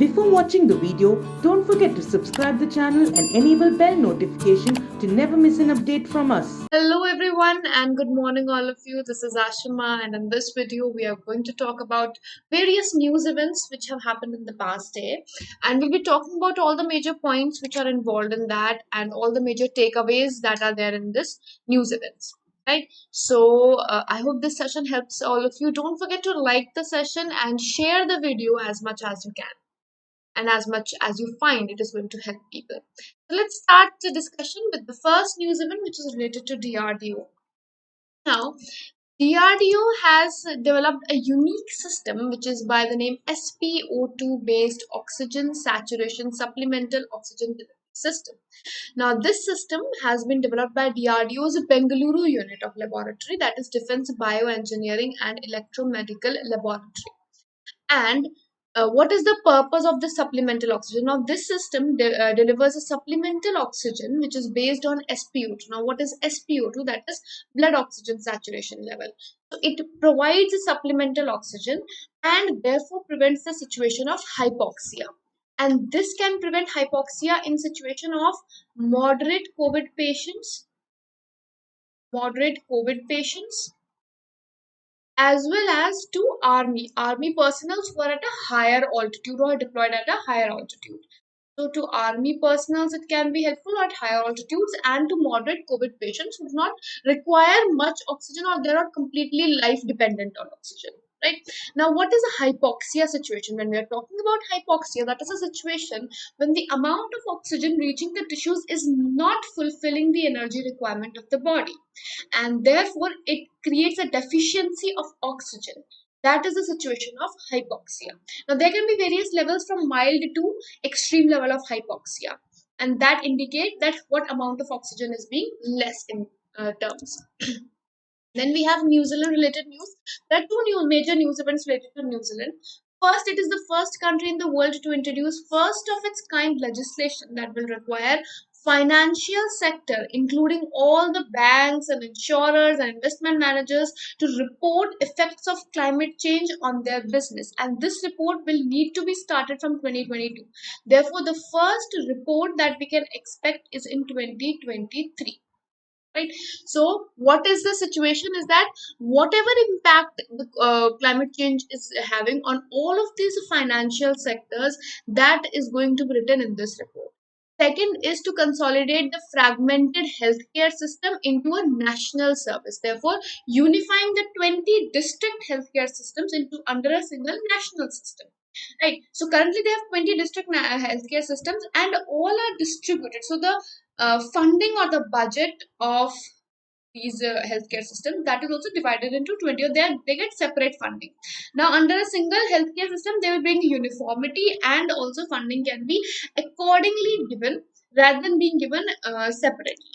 Before watching the video, don't forget to subscribe the channel and enable bell notification to never miss an update from us. Hello everyone and good morning all of you. This is Ashima, and in this video we are going to talk about various news events which have happened in the past day, and we'll be talking about all the major points which are involved in that and all the major takeaways that are there in this news events. Right, so I hope this session helps all of you. Don't forget to like the session and share the video as much as you can and as much as you find it is going to help people. So let's start the discussion with the first news event, which is related to DRDO. Now, DRDO has developed a unique system which is by the name SpO2 based oxygen saturation supplemental oxygen delivery system. Now, this system has been developed by DRDO's Bengaluru unit of laboratory, that is Defense Bioengineering and Electromedical Laboratory. And what is the purpose of the supplemental oxygen? Now, this system delivers a supplemental oxygen which is based on SpO2. Now, what is SpO2? That is blood oxygen saturation level. So, it provides a supplemental oxygen and therefore prevents the situation of hypoxia. And this can prevent hypoxia in situation of moderate COVID patients, as well as to army personnel who are at a higher altitude or deployed at a higher altitude. So to army personnel, it can be helpful at higher altitudes, and to moderate COVID patients who do not require much oxygen or they are completely life dependent on oxygen. Right, now, what is a hypoxia situation? When we are talking about hypoxia, that is a situation when the amount of oxygen reaching the tissues is not fulfilling the energy requirement of the body, and therefore it creates a deficiency of oxygen. That is the situation of hypoxia. Now, there can be various levels from mild to extreme level of hypoxia, and that indicate that what amount of oxygen is being less in terms. Then we have New Zealand related news. There are two major news events related to New Zealand. First, it is the first country in the world to introduce first of its kind legislation that will require financial sector, including all the banks and insurers and investment managers, to report effects of climate change on their business, and this report will need to be started from 2022. Therefore, the first report that we can expect is in 2023. Right, so what is the situation is that whatever impact the climate change is having on all of these financial sectors, that is going to be written in this report. Second is to consolidate the fragmented healthcare system into a national service, therefore unifying the 20 district healthcare systems into under a single national system. Right, so currently they have 20 district healthcare systems and all are distributed. So the funding or the budget of these healthcare systems, that is also divided into 20, or they get separate funding. Now, under a single healthcare system, they will bring uniformity, and also funding can be accordingly given rather than being given separately.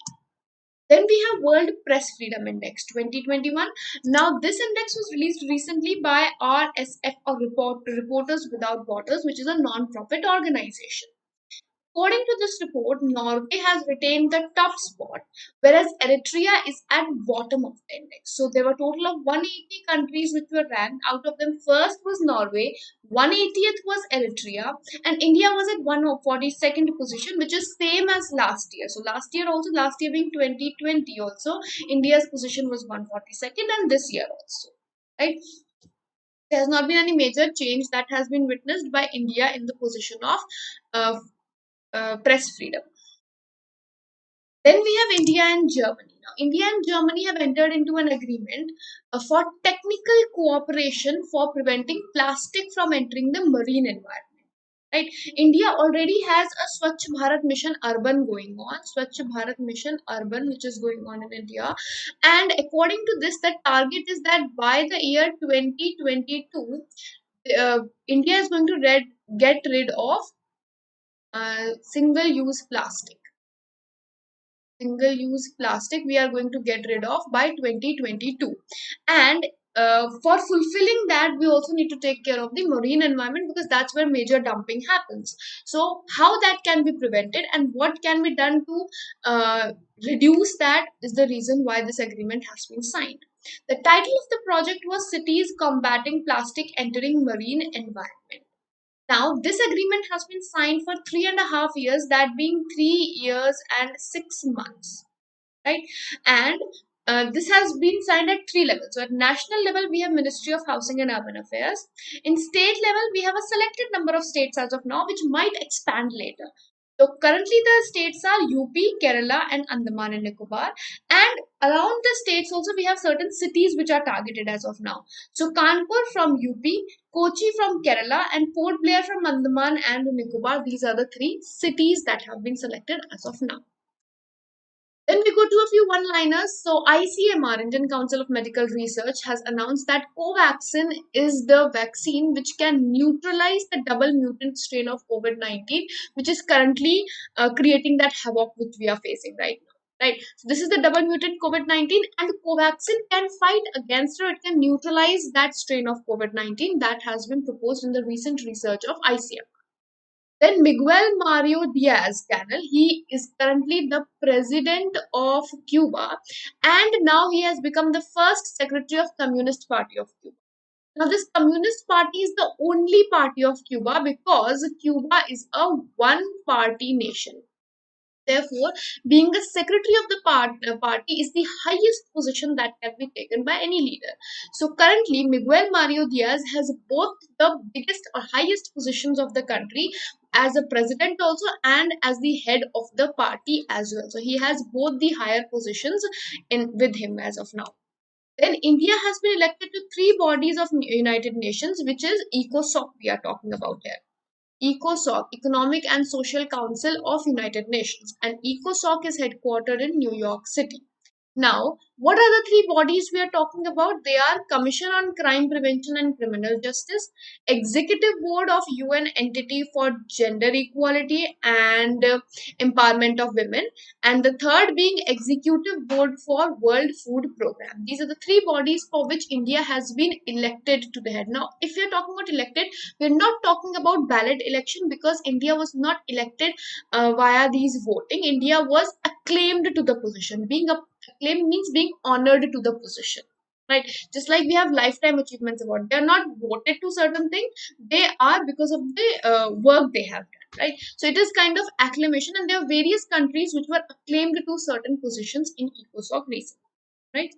Then we have World Press Freedom Index 2021. Now, this index was released recently by RSF, or Reporters Without Borders, which is a non-profit organization. According to this report, Norway has retained the top spot, whereas Eritrea is at bottom of the index. So there were a total of 180 countries which were ranked. Out of them, first was Norway, 180th was Eritrea, and India was at 142nd position, which is same as last year. So last year being 2020 also, India's position was 142nd, and this year also. Right? There has not been any major change that has been witnessed by India in the position of uh, press freedom. Then we have India and Germany. Now, India and Germany have entered into an agreement for technical cooperation for preventing plastic from entering the marine environment. Right? India already has a Swachh Bharat Mission Urban going on, Swachh Bharat Mission Urban, which is going on in India. And according to this, the target is that by the year 2022, India is going to get rid of single-use plastic. Single-use plastic we are going to get rid of by 2022, and for fulfilling that, we also need to take care of the marine environment, because that's where major dumping happens. So how that can be prevented and what can be done to reduce that is the reason why this agreement has been signed. The title of the project was Cities Combating Plastic Entering Marine Environment. Now, this agreement has been signed for 3.5 years, that being 3 years and 6 months, right? And this has been signed at three levels. So, at national level, we have Ministry of Housing and Urban Affairs. In state level, we have a selected number of states as of now, which might expand later. So, currently, the states are UP, Kerala, and Andaman and Nicobar. And around the states, also, we have certain cities which are targeted as of now. So, Kanpur from UP, Kochi from Kerala, and Port Blair from Andaman and Nicobar. These are the three cities that have been selected as of now. Then we go to a few one-liners. So ICMR, Indian Council of Medical Research, has announced that Covaxin is the vaccine which can neutralize the double mutant strain of COVID-19, which is currently creating that havoc which we are facing right now. Right. So this is the double mutant COVID-19, and Covaxin can fight against, or it can neutralize that strain of COVID-19 that has been proposed in the recent research of ICMR. Then Miguel Mario Diaz Canel, he is currently the president of Cuba, and now he has become the first secretary of Communist Party of Cuba. Now, this Communist Party is the only party of Cuba because Cuba is a one-party nation. Therefore, being the secretary of the party is the highest position that can be taken by any leader. So currently, Miguel Mario Diaz has both the biggest or highest positions of the country as a president also, and as the head of the party as well. So he has both the higher positions in with him as of now. Then India has been elected to three bodies of United Nations, which is ECOSOC we are talking about here. ECOSOC, Economic and Social Council of United Nations, and ECOSOC is headquartered in New York City. Now, what are the three bodies we are talking about? They are Commission on Crime Prevention and Criminal Justice, Executive Board of UN Entity for Gender Equality and Empowerment of Women, and the third being Executive Board for World Food Program. These are the three bodies for which India has been elected to the head. Now, if we are talking about elected, we are not talking about ballot election, because India was not elected via these voting. India was acclaimed to the position. Being acclaimed means being honored to the position, right? Just like we have lifetime achievements award, they are not voted to certain things, they are because of the work they have done, right? So it is kind of acclamation, and there are various countries which were acclaimed to certain positions in ECOSOC recently, right?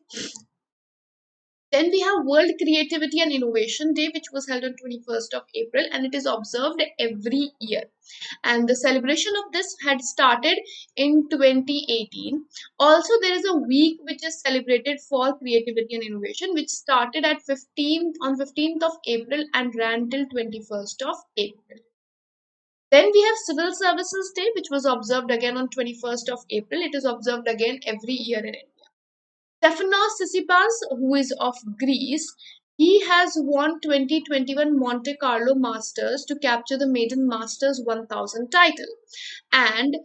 Then we have World Creativity and Innovation Day, which was held on 21st of April, and it is observed every year. And the celebration of this had started in 2018. Also, there is a week which is celebrated for creativity and innovation, which started at 15th of April and ran till 21st of April. Then we have Civil Services Day, which was observed again on 21st of April. It is observed again every year in India. Stefanos Tsitsipas, who is of Greece, he has won 2021 Monte Carlo Masters to capture the maiden Masters 1000 title. And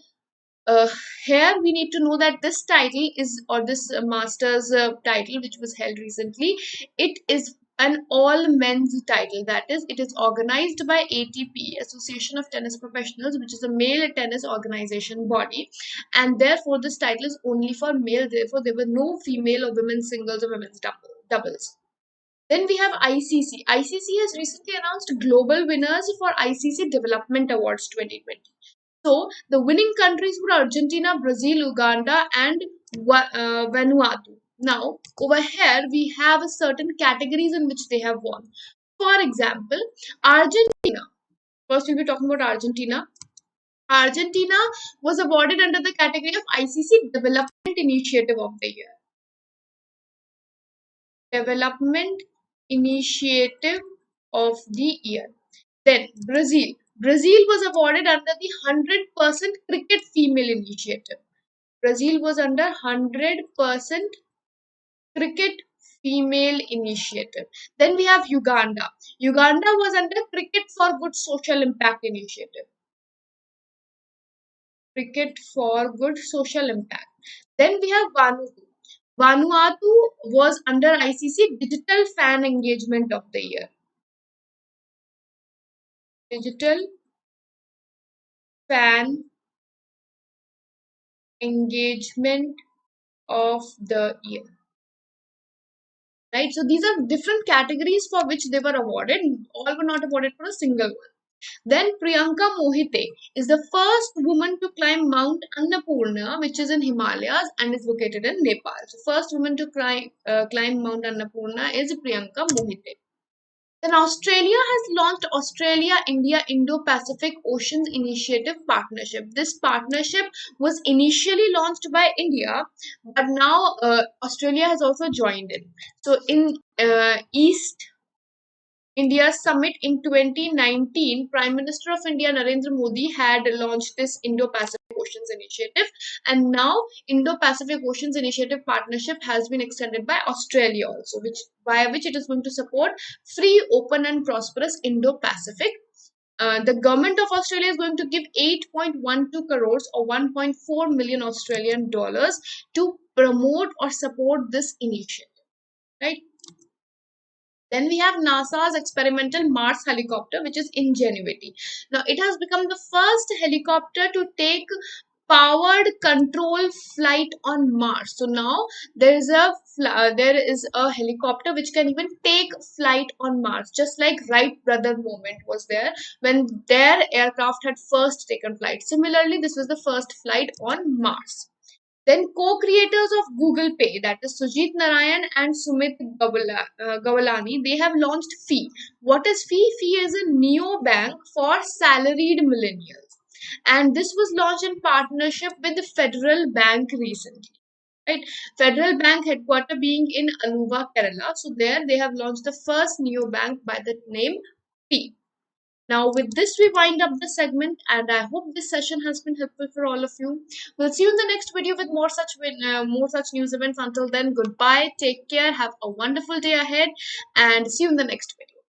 uh, here we need to know that this title is, or this Masters title which was held recently, it is an all men's title. That is, it is organized by ATP, Association of Tennis Professionals, which is a male tennis organization body, and therefore this title is only for male. Therefore, there were no female or women's singles or women's doubles. Then we have ICC. ICC has recently announced global winners for ICC Development Awards 2020. So the winning countries were Argentina, Brazil, Uganda, and Vanuatu. Now, over here, we have certain categories in which they have won. For example, Argentina. First, we'll be talking about Argentina. Argentina was awarded under the category of ICC Development Initiative of the Year. Development Initiative of the Year. Then Brazil. Brazil was awarded under the 100% Cricket Female Initiative. Brazil was under 100% Cricket Female Initiative. Then we have Uganda. Uganda was under Cricket for Good Social Impact Initiative. Cricket for Good Social Impact. Then we have Vanuatu. Vanuatu was under ICC Digital Fan Engagement of the Year. Digital Fan Engagement of the Year. Right, so these are different categories for which they were awarded. All were not awarded for a single one. Then Priyanka Mohite is the first woman to climb Mount Annapurna, which is in Himalayas and is located in Nepal. So first woman to climb Mount Annapurna is Priyanka Mohite. Then Australia has launched Australia India Indo Pacific Oceans Initiative Partnership. This partnership was initially launched by India, but now Australia has also joined in. So in East India Summit in 2019, Prime Minister of India Narendra Modi had launched this Indo-Pacific Oceans Initiative, and now Indo-Pacific Oceans Initiative partnership has been extended by Australia also, which via which it is going to support free, open, and prosperous Indo-Pacific. The government of Australia is going to give 8.12 crores or 1.4 million Australian dollars to promote or support this initiative, right? Then we have NASA's experimental Mars helicopter, which is Ingenuity. Now, it has become the first helicopter to take powered control flight on Mars. So now there is a helicopter which can even take flight on Mars, just like Wright brother moment was there when their aircraft had first taken flight. Similarly, this was the first flight on Mars. Then co-creators of Google Pay, that is Sujit Narayan and Sumit Gawalani, they have launched Fee. What is Fee? Fee is a neo bank for salaried millennials, and this was launched in partnership with the Federal Bank recently. Right, Federal Bank headquarter being in Aluva, Kerala. So there they have launched the first neo bank by the name Fee. Now, with this, we wind up the segment, and I hope this session has been helpful for all of you. We'll see you in the next video with more such news events. Until then, goodbye, take care, have a wonderful day ahead, and see you in the next video.